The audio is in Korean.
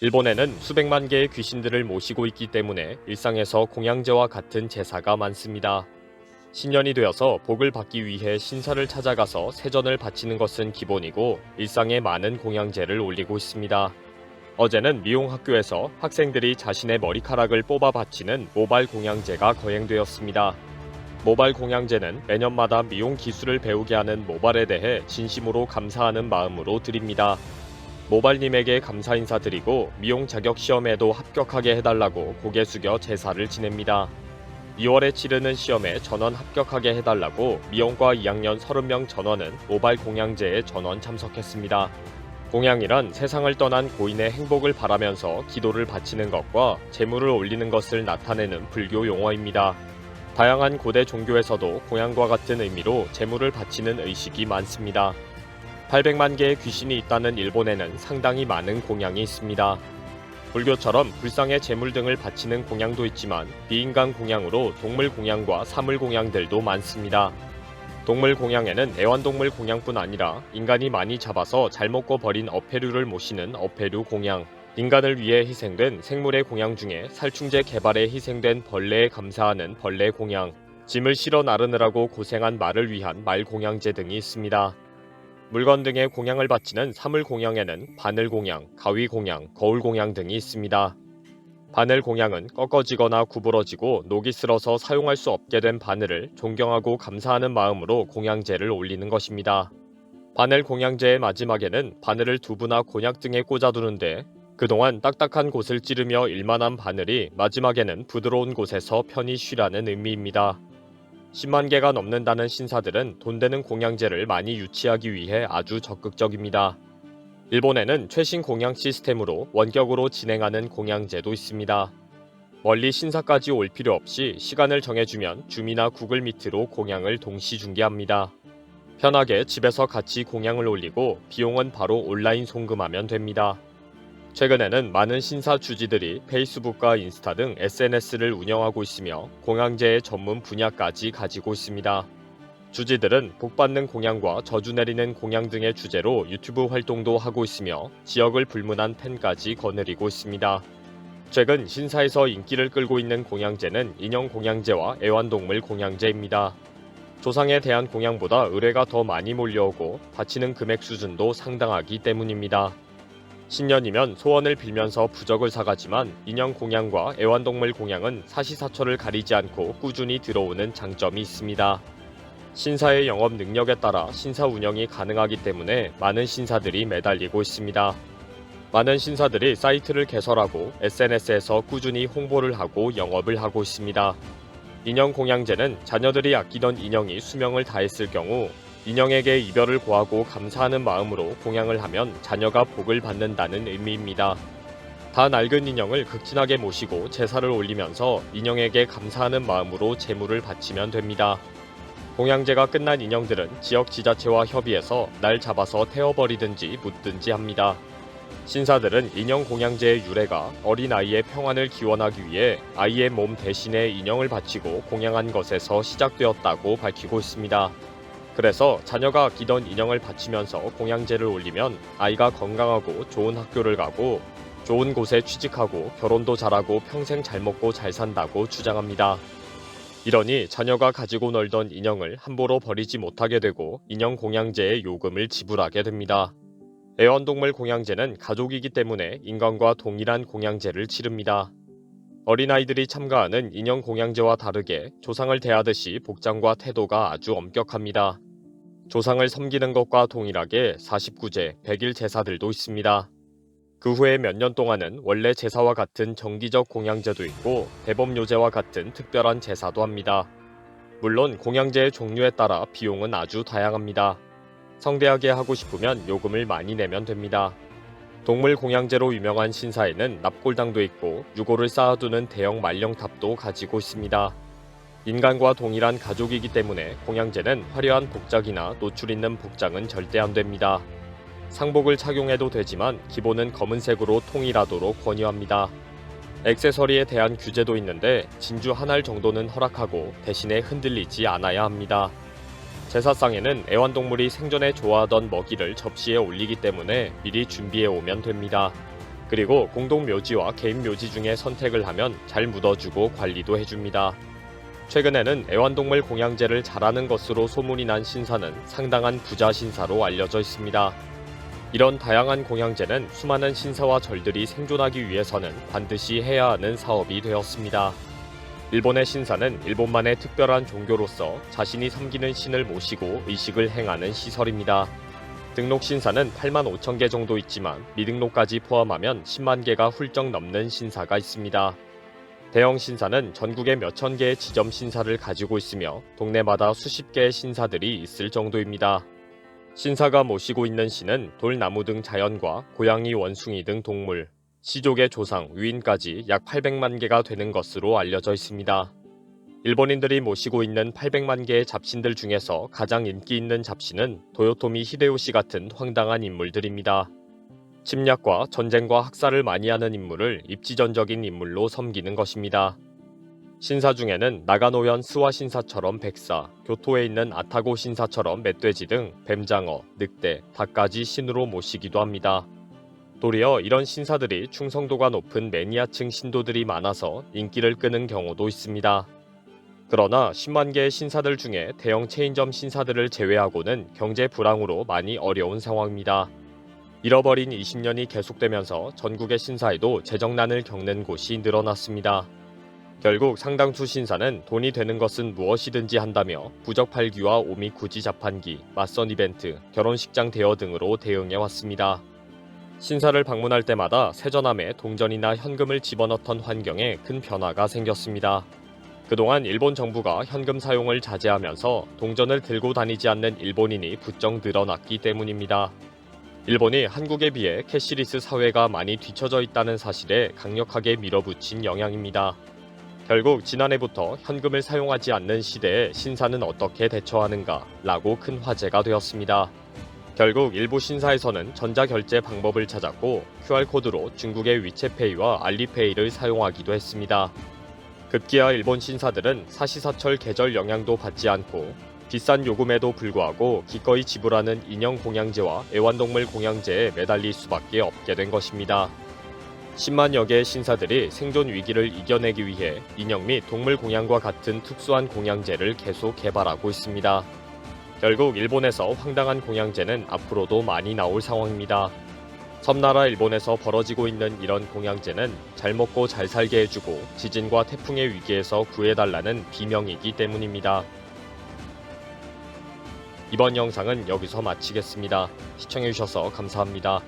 일본에는 수백만 개의 귀신들을 모시고 있기 때문에 일상에서 공양제와 같은 제사가 많습니다. 신년이 되어서 복을 받기 위해 신사를 찾아가서 세전을 바치는 것은 기본이고 일상에 많은 공양제를 올리고 있습니다. 어제는 미용학교에서 학생들이 자신의 머리카락을 뽑아 바치는 모발 공양제가 거행되었습니다. 모발 공양제는 매년마다 미용 기술을 배우게 하는 모발에 대해 진심으로 감사하는 마음으로 드립니다. 모발님에게 감사 인사드리고 미용 자격 시험에도 합격하게 해달라고 고개 숙여 제사를 지냅니다. 2월에 치르는 시험에 전원 합격하게 해달라고 미용과 2학년 30명 전원은 모발 공양제에 전원 참석했습니다. 공양이란 세상을 떠난 고인의 행복을 바라면서 기도를 바치는 것과 제물을 올리는 것을 나타내는 불교 용어입니다. 다양한 고대 종교에서도 공양과 같은 의미로 제물을 바치는 의식이 많습니다. 800만 개의 귀신이 있다는 일본에는 상당히 많은 공양이 있습니다. 불교처럼 불상의 제물 등을 바치는 공양도 있지만 비인간 공양으로 동물 공양과 사물 공양들도 많습니다. 동물 공양에는 애완동물 공양뿐 아니라 인간이 많이 잡아서 잘 먹고 버린 어패류를 모시는 어패류 공양, 인간을 위해 희생된 생물의 공양 중에 살충제 개발에 희생된 벌레에 감사하는 벌레 공양, 짐을 실어 나르느라고 고생한 말을 위한 말 공양제 등이 있습니다. 물건 등의 공양을 바치는 사물 공양에는 바늘 공양, 가위 공양, 거울 공양 등이 있습니다. 바늘 공양은 꺾어지거나 구부러지고 녹이 슬어서 사용할 수 없게 된 바늘을 존경하고 감사하는 마음으로 공양제를 올리는 것입니다. 바늘 공양제의 마지막에는 바늘을 두부나 곤약 등에 꽂아두는데 그동안 딱딱한 곳을 찌르며 일만한 바늘이 마지막에는 부드러운 곳에서 편히 쉬라는 의미입니다. 10만 개가 넘는다는 신사들은 돈 되는 공양제를 많이 유치하기 위해 아주 적극적입니다. 일본에는 최신 공양 시스템으로 원격으로 진행하는 공양제도 있습니다. 멀리 신사까지 올 필요 없이 시간을 정해주면 줌이나 구글 미트로 공양을 동시 중계합니다. 편하게 집에서 같이 공양을 올리고 비용은 바로 온라인 송금하면 됩니다. 최근에는 많은 신사 주지들이 페이스북과 인스타 등 SNS를 운영하고 있으며 공양제의 전문 분야까지 가지고 있습니다. 주지들은 복받는 공양과 저주 내리는 공양 등의 주제로 유튜브 활동도 하고 있으며 지역을 불문한 팬까지 거느리고 있습니다. 최근 신사에서 인기를 끌고 있는 공양제는 인형 공양제와 애완동물 공양제입니다. 조상에 대한 공양보다 의뢰가 더 많이 몰려오고 바치는 금액 수준도 상당하기 때문입니다. 신년이면 소원을 빌면서 부적을 사가지만 인형 공양과 애완동물 공양은 사시사철을 가리지 않고 꾸준히 들어오는 장점이 있습니다. 신사의 영업 능력에 따라 신사 운영이 가능하기 때문에 많은 신사들이 매달리고 있습니다. 많은 신사들이 사이트를 개설하고 SNS에서 꾸준히 홍보를 하고 영업을 하고 있습니다. 인형 공양제는 자녀들이 아끼던 인형이 수명을 다했을 경우 인형에게 이별을 고하고 감사하는 마음으로 공양을 하면 자녀가 복을 받는다는 의미입니다. 다 낡은 인형을 극진하게 모시고 제사를 올리면서 인형에게 감사하는 마음으로 제물을 바치면 됩니다. 공양제가 끝난 인형들은 지역 지자체와 협의해서 날 잡아서 태워버리든지 묻든지 합니다. 신사들은 인형 공양제의 유래가 어린아이의 평안을 기원하기 위해 아이의 몸 대신에 인형을 바치고 공양한 것에서 시작되었다고 밝히고 있습니다. 그래서 자녀가 아끼던 인형을 바치면서 공양제를 올리면 아이가 건강하고 좋은 학교를 가고 좋은 곳에 취직하고 결혼도 잘하고 평생 잘 먹고 잘 산다고 주장합니다. 이러니 자녀가 가지고 놀던 인형을 함부로 버리지 못하게 되고 인형 공양제의 요금을 지불하게 됩니다. 애완동물 공양제는 가족이기 때문에 인간과 동일한 공양제를 치릅니다. 어린아이들이 참가하는 인형 공양제와 다르게 조상을 대하듯이 복장과 태도가 아주 엄격합니다. 조상을 섬기는 것과 동일하게 49제, 100일 제사들도 있습니다. 그 후에 몇 년 동안은 원래 제사와 같은 정기적 공양제도 있고 대법요제와 같은 특별한 제사도 합니다. 물론 공양제의 종류에 따라 비용은 아주 다양합니다. 성대하게 하고 싶으면 요금을 많이 내면 됩니다. 동물 공양제로 유명한 신사에는 납골당도 있고 유골을 쌓아두는 대형 말령탑도 가지고 있습니다. 인간과 동일한 가족이기 때문에 공양제는 화려한 복장이나 노출 있는 복장은 절대 안 됩니다. 상복을 착용해도 되지만 기본은 검은색으로 통일하도록 권유합니다. 액세서리에 대한 규제도 있는데 진주 한 알 정도는 허락하고 대신에 흔들리지 않아야 합니다. 제사상에는 애완동물이 생전에 좋아하던 먹이를 접시에 올리기 때문에 미리 준비해 오면 됩니다. 그리고 공동 묘지와 개인 묘지 중에 선택을 하면 잘 묻어주고 관리도 해줍니다. 최근에는 애완동물 공양제를 잘하는 것으로 소문이 난 신사는 상당한 부자 신사로 알려져 있습니다. 이런 다양한 공양제는 수많은 신사와 절들이 생존하기 위해서는 반드시 해야 하는 사업이 되었습니다. 일본의 신사는 일본만의 특별한 종교로서 자신이 섬기는 신을 모시고 의식을 행하는 시설입니다. 등록 신사는 8만 5천 개 정도 있지만 미등록까지 포함하면 10만 개가 훌쩍 넘는 신사가 있습니다. 대형 신사는 전국에 몇천 개의 지점 신사를 가지고 있으며 동네마다 수십 개의 신사들이 있을 정도입니다. 신사가 모시고 있는 신은 돌나무 등 자연과 고양이, 원숭이 등 동물, 시족의 조상, 유인까지 약 800만 개가 되는 것으로 알려져 있습니다. 일본인들이 모시고 있는 800만 개의 잡신들 중에서 가장 인기 있는 잡신은 도요토미 히데요시 같은 황당한 인물들입니다. 침략과 전쟁과 학살을 많이 하는 인물을 입지전적인 인물로 섬기는 것입니다. 신사 중에는 나가노현 스와 신사처럼 백사, 교토에 있는 아타고 신사처럼 멧돼지 등 뱀장어, 늑대, 닭까지 신으로 모시기도 합니다. 도리어 이런 신사들이 충성도가 높은 매니아층 신도들이 많아서 인기를 끄는 경우도 있습니다. 그러나 10만 개의 신사들 중에 대형 체인점 신사들을 제외하고는 경제 불황으로 많이 어려운 상황입니다. 잃어버린 20년이 계속되면서 전국의 신사에도 재정난을 겪는 곳이 늘어났습니다. 결국 상당수 신사는 돈이 되는 것은 무엇이든지 한다며 부적팔기와 오미쿠지 자판기, 맞선 이벤트, 결혼식장 대여 등으로 대응해왔습니다. 신사를 방문할 때마다 세전함에 동전이나 현금을 집어넣던 환경에 큰 변화가 생겼습니다. 그동안 일본 정부가 현금 사용을 자제하면서 동전을 들고 다니지 않는 일본인이 부쩍 늘어났기 때문입니다. 일본이 한국에 비해 캐시리스 사회가 많이 뒤처져 있다는 사실에 강력하게 밀어붙인 영향입니다. 결국 지난해부터 현금을 사용하지 않는 시대에 신사는 어떻게 대처하는가 라고 큰 화제가 되었습니다. 결국 일부 신사에서는 전자결제 방법을 찾았고 QR코드로 중국의 위챗페이와 알리페이를 사용하기도 했습니다. 급기야 일본 신사들은 사시사철 계절 영향도 받지 않고 비싼 요금에도 불구하고 기꺼이 지불하는 인형 공양제와 애완동물 공양제에 매달릴 수밖에 없게 된 것입니다. 10만여 개의 신사들이 생존 위기를 이겨내기 위해 인형 및 동물 공양과 같은 특수한 공양제를 계속 개발하고 있습니다. 결국 일본에서 황당한 공양제는 앞으로도 많이 나올 상황입니다. 섬나라 일본에서 벌어지고 있는 이런 공양제는 잘 먹고 잘 살게 해주고 지진과 태풍의 위기에서 구해달라는 비명이기 때문입니다. 이번 영상은 여기서 마치겠습니다. 시청해주셔서 감사합니다.